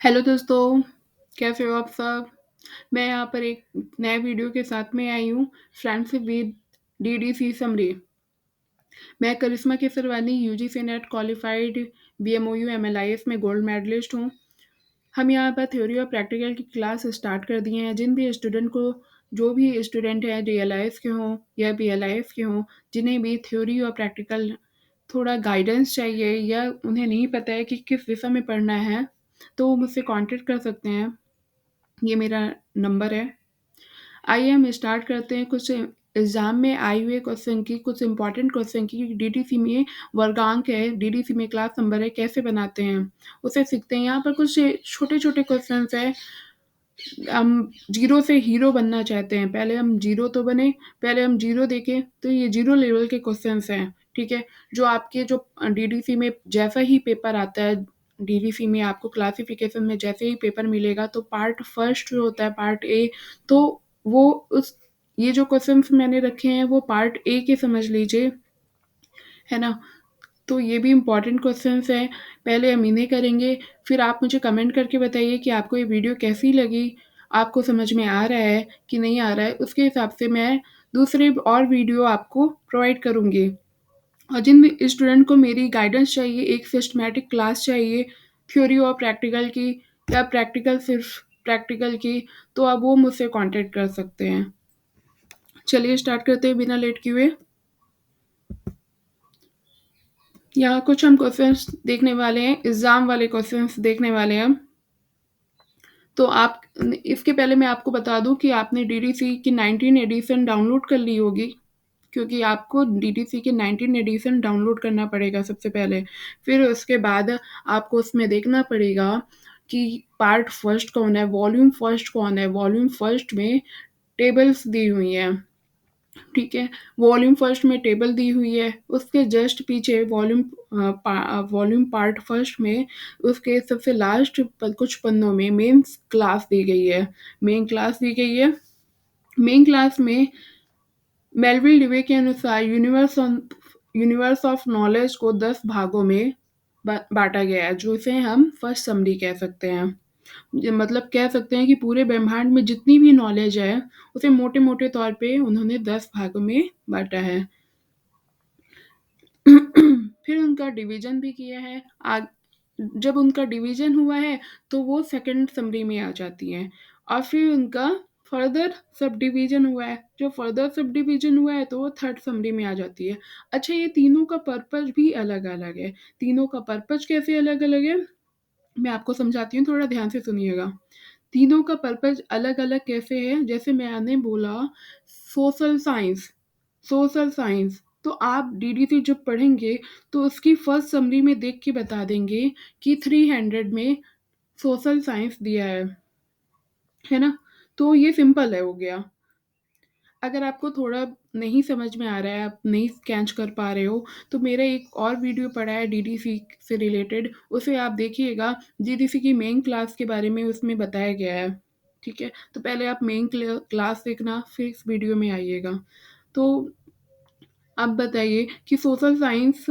Hello दोस्तों, कैसे हो आप सब? मैं यहाँ पर एक नए वीडियो के साथ में आई हूँ, फ्रेंडशिप विद डीडीसी समरी। मैं करिश्मा Kesarwani UGC net qualified बीएमओयू MLIS में गोल्ड मेडलिस्ट हूँ। हम यहाँ पर थ्योरी और प्रैक्टिकल की क्लास स्टार्ट कर दिए हैं। जो भी स्टूडेंट हैं डीएलआईएस के हों या बीएलआईएस के हों, जिन्हें भी थ्योरी और प्रैक्टिकल थोड़ा गाइडेंस चाहिए या उन्हें नहीं पता है कि किस दिशा में पढ़ना है, तो वो मुझसे कॉन्टैक्ट कर सकते हैं। ये मेरा नंबर है। आइए हम स्टार्ट करते हैं कुछ एग्ज़ाम में आए हुए क्वेश्चन की, कुछ इम्पोर्टेंट क्वेश्चन की। डीडीसी में वर्गांक है, डीडीसी में क्लास नंबर है, कैसे बनाते हैं, उसे सीखते हैं। यहाँ पर कुछ छोटे-छोटे क्वेश्चन्स हैं। हम ज़ीरो से हीरो बनना चाहते हैं, पहले हम ज़ीरो तो बने, पहले हम ज़ीरो देखें, तो ये ज़ीरो लेवल के क्वेश्चन्स हैं, ठीक है? जो आपके जो डीडीसी में जैसा ही पेपर आता है, डीडीसी में आपको क्लासिफ़िकेशन में जैसे ही पेपर मिलेगा, तो पार्ट फर्स्ट जो होता है, पार्ट ए, तो वो उस ये जो क्वेश्चन्स मैंने रखे हैं, वो पार्ट ए के समझ लीजिए, है ना? तो ये भी इम्पोर्टेंट क्वेश्चन्स हैं। पहले हम इन्हें करेंगे, फिर आप मुझे कमेंट करके बताइए कि आपको ये वीडियो कैसी लगी? आपको समझ में आ रहा है कि नहीं आ रहा है? उसके हिसाब से मैं दूसरे और वीडियो आपको प्रोवाइड करूँगी। और जिन भी स्टूडेंट को मेरी गाइडेंस चाहिए, एक सिस्टमैटिक क्लास चाहिए, थ्योरी और प्रैक्टिकल की या प्रैक्टिकल सिर्फ़ प्रैक्टिकल की, तो अब वो मुझसे कॉन्टैक्ट कर सकते हैं। चलिए स्टार्ट करते हैं बिना लेट किए हुए। यहाँ कुछ हम क्वेश्चंस देखने वाले हैं, एग्ज़ाम वाले क्वेश्चंस देखने वाले हैं हम। तो आप इसके पहले मैं आपको बता दूँ कि आपने डीडीसी की 19 एडिशन डाउनलोड कर ली होगी, क्योंकि आपको डीडीसी की 19 एडिशन डाउनलोड करना पड़ेगा सबसे पहले। फिर उसके बाद आपको उसमें देखना पड़ेगा कि पार्ट फर्स्ट कौन है, वॉल्यूम फर्स्ट कौन है। वॉल्यूम फर्स्ट में टेबल्स दी हुई हैं। ठीक है, वॉल्यूम फर्स्ट में टेबल दी हुई है, उसके जस्ट पीछे वॉल्यूम पार्ट फर्स्ट में उसके सबसे लास्ट कुछ पन्नों में मेन क्लास दी गई है। मेन क्लास दी गई है। मेन क्लास में मेलविल डिवे के अनुसार यूनिवर्स ऑफ नॉलेज को 10 भागों में बांटा गया है, जिसे हम फर्स्ट समरी कह सकते हैं। मतलब कह सकते हैं कि पूरे ब्रह्मांड में जितनी भी नॉलेज है, उसे मोटे-मोटे तौर पे उन्होंने 10 भागों में बाँटा है। फिर उनका डिवीज़न भी किया है। जब उनका डिवीज़न हुआ है, तो वो सेकंड समरी में आ जाती हैं। और फिर उनका फर्दर सब डिवीज़न हुआ है। जो फर्दर सब डिवीज़न हुआ है, तो वो थर्ड समरी में आ जाती है। अच्छा, ये तीनों का पर्पज़ भी अलग-अलग है। तीनों का पर्पज़ कैसे अलग-अलग है? मैं आपको समझाती हूँ, थोड़ा ध्यान से सुनिएगा। तीनों का पर्पज़ अलग-अलग कैसे है? जैसे मैंने बोला सोशल साइंस, सोशल साइंस, तो आप डीडीसी जब पढ़ेंगे, तो उसकी फर्स्ट समरी में देख के बता देंगे कि 300 में सोशल साइंस दिया है ना? तो ये सिंपल है, हो गया। अगर आपको थोड़ा नहीं समझ में आ रहा है, आप नहीं कैच कर पा रहे हो, तो मेरा एक और वीडियो पड़ा है डीडीसी से रिलेटेड, उसे आप देखिएगा। डीडीसी की मेन क्लास के बारे में उसमें बताया गया है, ठीक है? तो पहले आप मेन क्लास देखना, फिर इस वीडियो में आइएगा। तो आप बताइए कि सोशल साइंस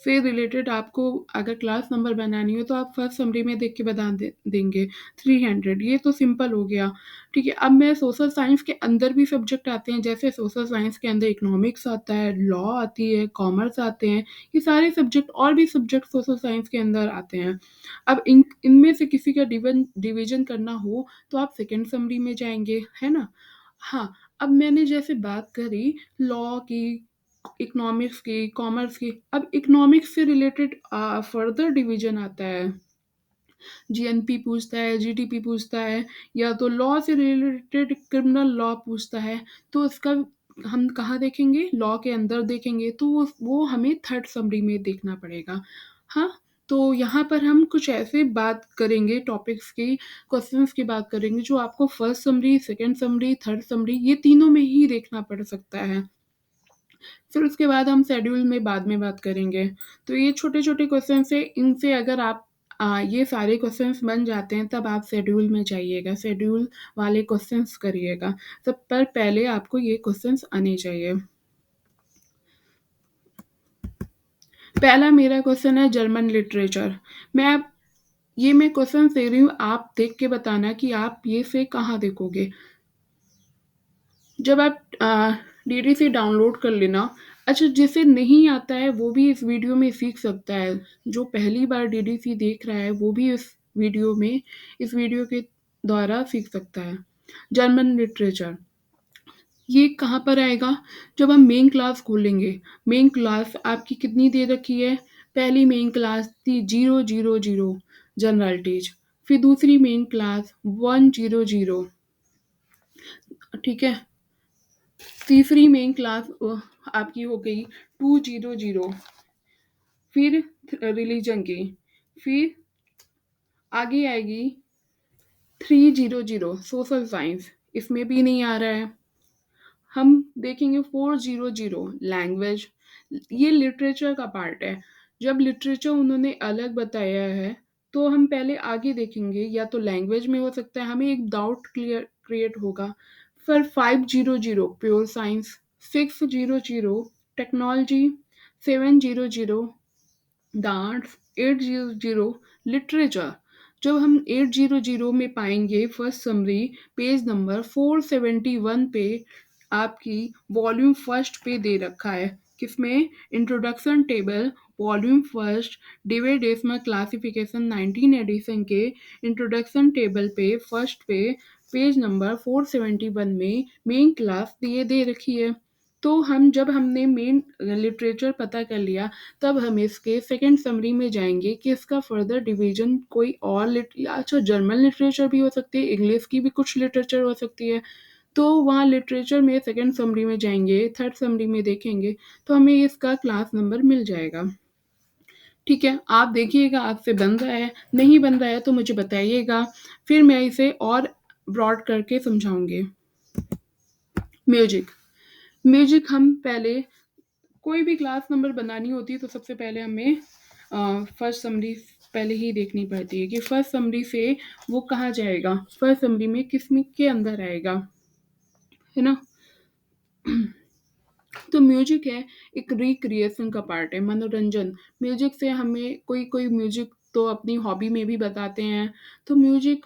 से रिलेटेड आपको अगर क्लास नंबर बनानी हो, तो आप फर्स्ट समरी में देख के बता देंगे 300। ये तो सिंपल हो गया, ठीक है? अब मैं सोशल साइंस के अंदर भी सब्जेक्ट आते हैं, जैसे सोशल साइंस के अंदर इकोनॉमिक्स आता है, लॉ आती है, कॉमर्स आते हैं। ये सारे सब्जेक्ट और भी सब्जेक्ट सोशल साइंस के अंदर आते हैं। अब इनमें से किसी का डिवीज़न करना हो, तो आप सेकंड समरी में जाएँगे, है ना? हाँ, अब मैंने जैसे बात करी लॉ की, इकोनॉमिक्स की, कॉमर्स की, अब इकोनॉमिक्स से रिलेटेड फर्दर डिवीज़न आता है। जीएनपी पूछता है, जीडीपी पूछता है, या तो लॉ से रिलेटेड क्रिमिनल लॉ पूछता है, तो इसका हम कहाँ देखेंगे? लॉ के अंदर देखेंगे, तो वो हमें थर्ड समरी में देखना पड़ेगा। हाँ, तो यहाँ पर हम कुछ ऐसे बात करेंगे टॉपिक्स की, क्वेश्चन्स की बात करेंगे, जो आपको first summary, second summary, third summary, ये तीनों में ही देखना पड़ सकता है। फिर उसके बाद हम शेड्यूल में बाद में बात करेंगे। तो ये छोटे-छोटे क्वेश्चन्स हैं, इनसे अगर आप ये सारे क्वेश्चन्स बन जाते हैं, तब आप शेड्यूल में जाइएगा, शेड्यूल वाले क्वेश्चन्स करिएगा। सब पर पहले आपको ये क्वेश्चन्स आने चाहिए। पहला मेरा क्वेश्चन है जर्मन लिटरेचर। मैं ये मैं क्वेश्चन दे रही हूँ, आप देख के बताना कि आप ये से कहाँ देखोगे। जब आप डीडीसी डाउनलोड कर लेना। अच्छा, जिसे नहीं आता है वो भी इस वीडियो में सीख सकता है। जो पहली बार डीडीसी देख रहा है वो भी इस वीडियो के द्वारा सीख सकता है। जर्मन लिटरेचर, ये कहाँ पर आएगा? जब हम मेन क्लास खोलेंगे। मेन क्लास आपकी कितनी दे रखी है? पहली मेन क्लास थी 000 जनरल टीच, फिर दूसरी मेन क्लास 100, ठीक है। तीसरी मेन क्लास आपकी हो गई 200, फिर रिलीजन की, फिर आगे आएगी 300 सोशल साइंस, इसमें भी नहीं आ रहा है। हम देखेंगे 400 लैंग्वेज, ये लिटरेचर का पार्ट है। जब लिटरेचर उन्होंने अलग बताया है तो हम पहले आगे देखेंगे, या तो लैंग्वेज में हो सकता है, हमें एक डाउट क्लियर क्रिएट होगा। फिर 500 pure science, 600 technology, 700 dance, 800 literature. जब हम 800 में पाएंगे फर्स्ट समरी, पेज नंबर 471 पे आपकी वॉल्यूम फर्स्ट पे दे रखा है। किसमें? Introduction table, volume first, Dewey decimal classification 19 edition के इंट्रोडक्शन टेबल पे फर्स्ट पे पेज नंबर 471 में मेन क्लास ये दे रखी है। तो हम जब हमने मेन लिटरेचर पता कर लिया, तब हम इसके सेकंड समरी में जाएंगे कि इसका फर्दर डिवीजन कोई और अच्छा, जर्मन लिटरेचर भी हो सकती है, इंग्लिश की भी कुछ लिटरेचर हो सकती है। तो वहाँ लिटरेचर में सेकंड समरी में जाएंगे, थर्ड समरी में देखेंगे, तो हमें इसका क्लास नंबर मिल जाएगा। ठीक है, आप देखिएगा आपसे बन रहा है, नहीं बन रहा है तो मुझे बताइएगा, फिर मैं इसे और ब्रॉड करके समझाऊंगी। म्यूजिक, म्यूजिक हम पहले कोई भी क्लास नंबर बनानी होती है तो सबसे पहले हमें फर्स्ट समरी पहले ही देखनी पड़ती है कि फर्स्ट समरी से वो कहाँ जाएगा, फर्स्ट समरी में किस में के अंदर आएगा, है ना। तो म्यूजिक है, एक रिक्रिएशन का पार्ट है, मनोरंजन। म्यूजिक से हमें कोई कोई म्यूजिक तो अपनी हॉबी में भी बताते हैं। तो म्यूजिक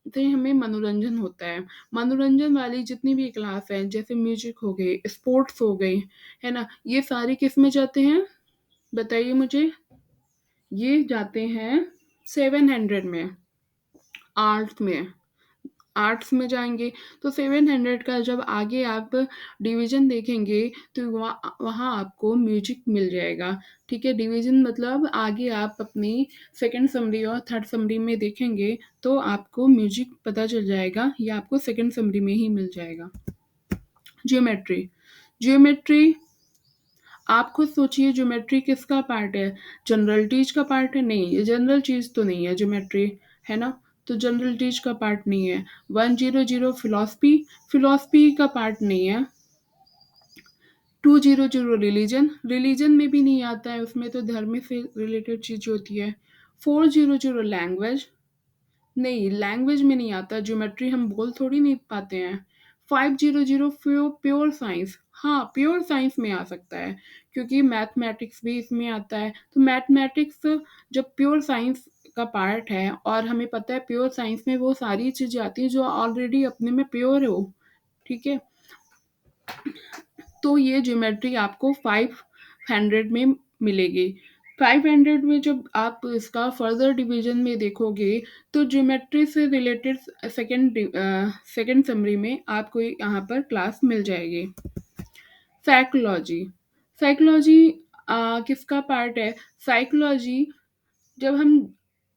से हमें मनोरंजन होता है। मनोरंजन वाली जितनी भी क्लास है, जैसे म्यूजिक हो गई, स्पोर्ट्स हो गई, है ना, ये सारे किस में जाते हैं? बताइए मुझे। ये जाते हैं 700 में, आर्ट्स में। आर्ट्स में जाएंगे तो 700 का जब आगे आप डिवीजन देखेंगे तो वहाँ वहाँ आपको म्यूजिक मिल जाएगा। ठीक है, डिवीजन मतलब आगे आप अपनी सेकंड समरी और थर्ड समरी में देखेंगे तो आपको म्यूजिक पता चल जाएगा, या आपको सेकंड समरी में ही मिल जाएगा। ज्योमेट्री, ज्योमेट्री आप खुद सोचिए, ज्योमेट्री किसका पार्ट है? जनरल टीच का पार्ट है? नहीं, ये जनरल चीज तो नहीं है ज्योमेट्री, है ना। तो जनरल टीच का पार्ट नहीं है। 100 फिलोसफी, फिलोसफी का पार्ट नहीं है। 200 रिलीजन, रिलीजन में भी नहीं आता है, उसमें तो धर्म से रिलेटेड चीज होती है। 400 लैंग्वेज, नहीं लैंग्वेज में नहीं आता, ज्योमेट्री हम बोल थोड़ी नहीं पाते हैं। 500 प्योर साइंस, हाँ प्योर साइंस में आ सकता है, क्योंकि मैथमेटिक्स भी इसमें आता है। तो मैथमेटिक्स जब प्योर साइंस का पार्ट है, और हमें पता है प्योर साइंस में वो सारी चीजें आती हैं जो ऑलरेडी अपने में प्योर हो। ठीक है, तो ये ज्योमेट्री आपको 500 में मिलेगी। 500 में जब आप इसका फर्दर डिवीजन में देखोगे तो ज्योमेट्री से रिलेटेड सेकंड समरी में आपको यहाँ पर क्लास मिल जाएगी। साइकोलॉजी, साइकोलॉजी किसका पार्ट है? साइकोलॉजी जब हम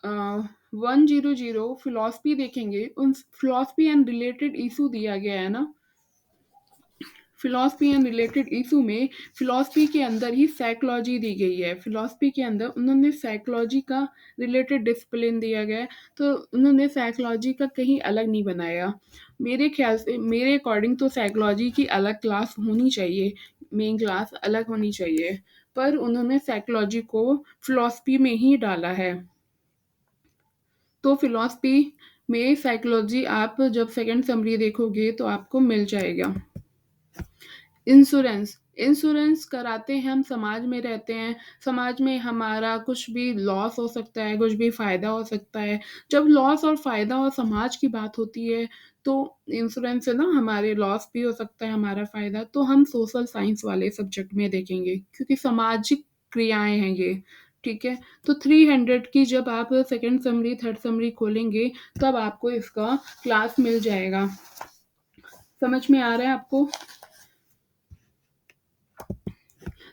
100 फिलोसफी देखेंगे, उन फिलोसफी एंड रिलेटेड इशू दिया गया है ना, फिलॉसफी एंड रिलेटेड इशू में फिलॉसफी के अंदर ही साइकोलॉजी दी गई है। फिलॉसफी के अंदर उन्होंने साइकोलॉजी का रिलेटेड डिसिप्लिन दिया गया है, तो उन्होंने साइकोलॉजी का कहीं अलग नहीं बनाया। मेरे ख्याल से, मेरे अकॉर्डिंग तो साइकोलॉजी की अलग क्लास होनी चाहिए, मेन क्लास अलग होनी चाहिए, पर उन्होंने साइकोलॉजी को फिलॉसफी में ही डाला है। तो फिलॉसफी में साइकोलॉजी आप जब सेकंड समरी देखोगे तो आपको मिल जाएगा। इंश्योरेंस, इंश्योरेंस कराते हैं, हम समाज में रहते हैं, समाज में हमारा कुछ भी लॉस हो सकता है, कुछ भी फ़ायदा हो सकता है। जब लॉस और फ़ायदा और समाज की बात होती है, तो इंश्योरेंस से ना हमारे लॉस भी हो सकता है, हमारा फ़ायदा। तो हम सोशल साइंस वाले सब्जेक्ट में देखेंगे, क्योंकि सामाजिक क्रियाएँ हैं ये, ठीक है? तो 300 की जब आप सेकंड समरी, थर्ड समरी खोलेंगे, तब आपको इसका क्लास मिल जाएगा। समझ में आ रहा है आपको?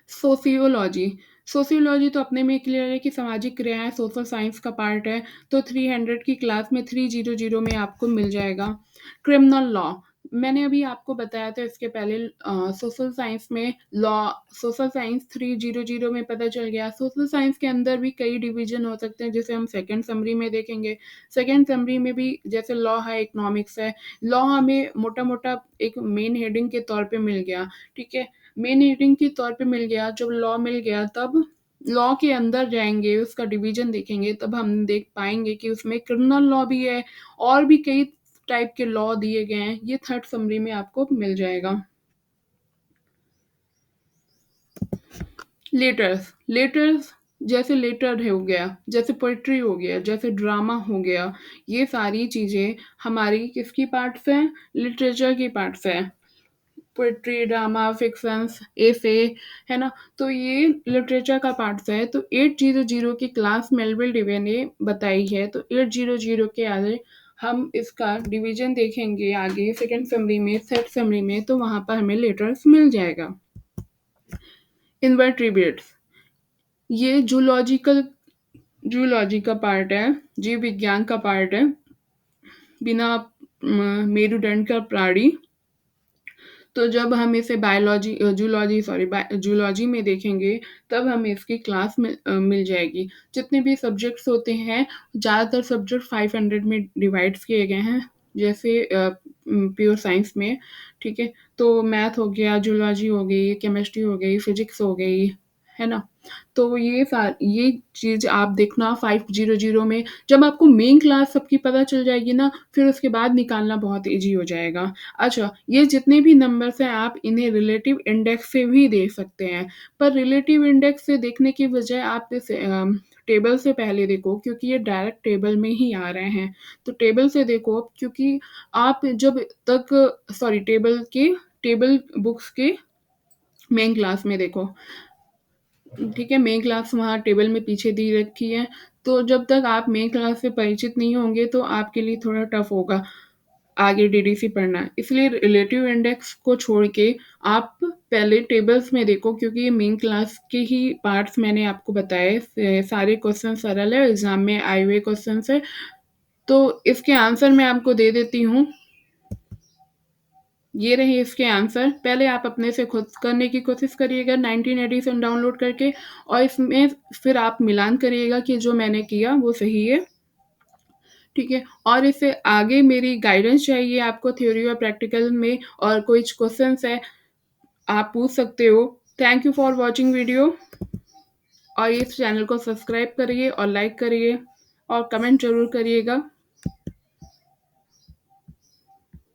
सोशियोलॉजी। सोशियोलॉजी तो अपने में क्लियर है कि सामाजिक क्रियाएँ सोशल साइंस का पार्ट है, तो 300 की क्लास में 300 में आपको मिल जाएगा। क्रिमिनल लॉ, मैंने अभी आपको बताया था इसके पहले सोशल साइंस में लॉ, सोशल साइंस 300 में पता चल गया। सोशल साइंस के अंदर भी कई डिवीज़न हो सकते हैं, जिसे हम सेकंड समरी में देखेंगे। सेकंड समरी में भी जैसे लॉ है, इकोनॉमिक्स है। लॉ हमें मोटा-मोटा एक मेन हेडिंग के तौर पे मिल गया, ठीक है? मेन हेडिंग के तौर पे मिल गया, जब लॉ मिल गया तब लॉ के अंदर जाएँगे, उसका डिवीज़न देखेंगे, तब हम देख पाएँगे कि उसमें क्रिमिनल लॉ भी है और भी कई टाइप के लॉ दिए गए हैं। ये थर्ड समरी में आपको मिल जाएगा। लेटर्स, लेटर्स जैसे लेटर हो गया, जैसे पोएट्री हो गया, जैसे ड्रामा हो गया, ये सारी चीज़ें हमारी किसकी पार्ट्स हैं? लिटरेचर की पार्ट्स हैं। पोएट्री, ड्रामा, फ़िक्शंस, एसे, है ना? तो ये लिटरेचर का पार्ट्स है। तो 800 की क्लास मेलविल डेवे ने बताई है। तो 800 के आगे हम इसका डिवीज़न देखेंगे आगे सेकंड समरी में, थर्ड समरी में, तो वहाँ पर हमें लेटर्स मिल जाएगा। इनवर्ट्रीब्रेट्स, ये ज़ूलॉजी का पार्ट है, जीव विज्ञान का पार्ट है। बिना मेरुदंड का प्राणी। तो जब हम इसे जूलॉजी में देखेंगे, तब हमें इसकी क्लास मिल जाएगी। जितने भी सब्जेक्ट्स होते हैं, ज़्यादातर सब्जेक्ट 500 में डिवाइड्स किए गए हैं, जैसे प्योर साइंस में, ठीक है? तो मैथ हो गया, जूलॉजी हो गई, केमिस्ट्री हो गई, फिज़िक्स हो गई, है ना? तो ये चीज़ आप देखना 500 में, जब आपको मेन क्लास सबकी पता चल जाएगी ना, फिर उसके बाद निकालना बहुत ईज़ी हो जाएगा। अच्छा, ये जितने भी नंबर्स हैं, आप इन्हें रिलेटिव इंडेक्स से भी देख सकते हैं, पर रिलेटिव इंडेक्स से देखने की बजाय आप इस टेबल से पहले देखो, क्योंकि ये डायरेक्ट टेबल में ही आ रहे हैं। तो टेबल से देखो, क्योंकि आप जब तक टेबल बुक्स के मेन क्लास में देखो, ठीक है? मेन क्लास वहाँ टेबल में पीछे दी रखी है, तो जब तक आप मेन क्लास से परिचित नहीं होंगे, तो आपके लिए थोड़ा टफ़ होगा आगे डीडीसी पढ़ना। इसलिए रिलेटिव इंडेक्स को छोड़ के आप पहले टेबल्स में देखो, क्योंकि ये मेन क्लास के ही पार्ट्स मैंने आपको बताए। सारे क्वेश्चन सरल है, एग्ज़ाम में आए हुए क्वेश्चंस है। तो इसके आंसर मैं आपको दे देती हूँ। ये रहे इसके आंसर। पहले आप अपने से खुद करने की कोशिश करिएगा 19 एडिशन डाउनलोड करके, और इसमें फिर आप मिलान करिएगा कि जो मैंने किया वो सही है, ठीक है? और इससे आगे मेरी गाइडेंस चाहिए आपको थ्योरी और प्रैक्टिकल में, और कुछ क्वेश्चंस है, आप पूछ सकते हो। Thank you for watching video, और इस चैनल को सब्सक्राइब करिए और लाइक करिए और कमेंट ज़रूर करिएगा।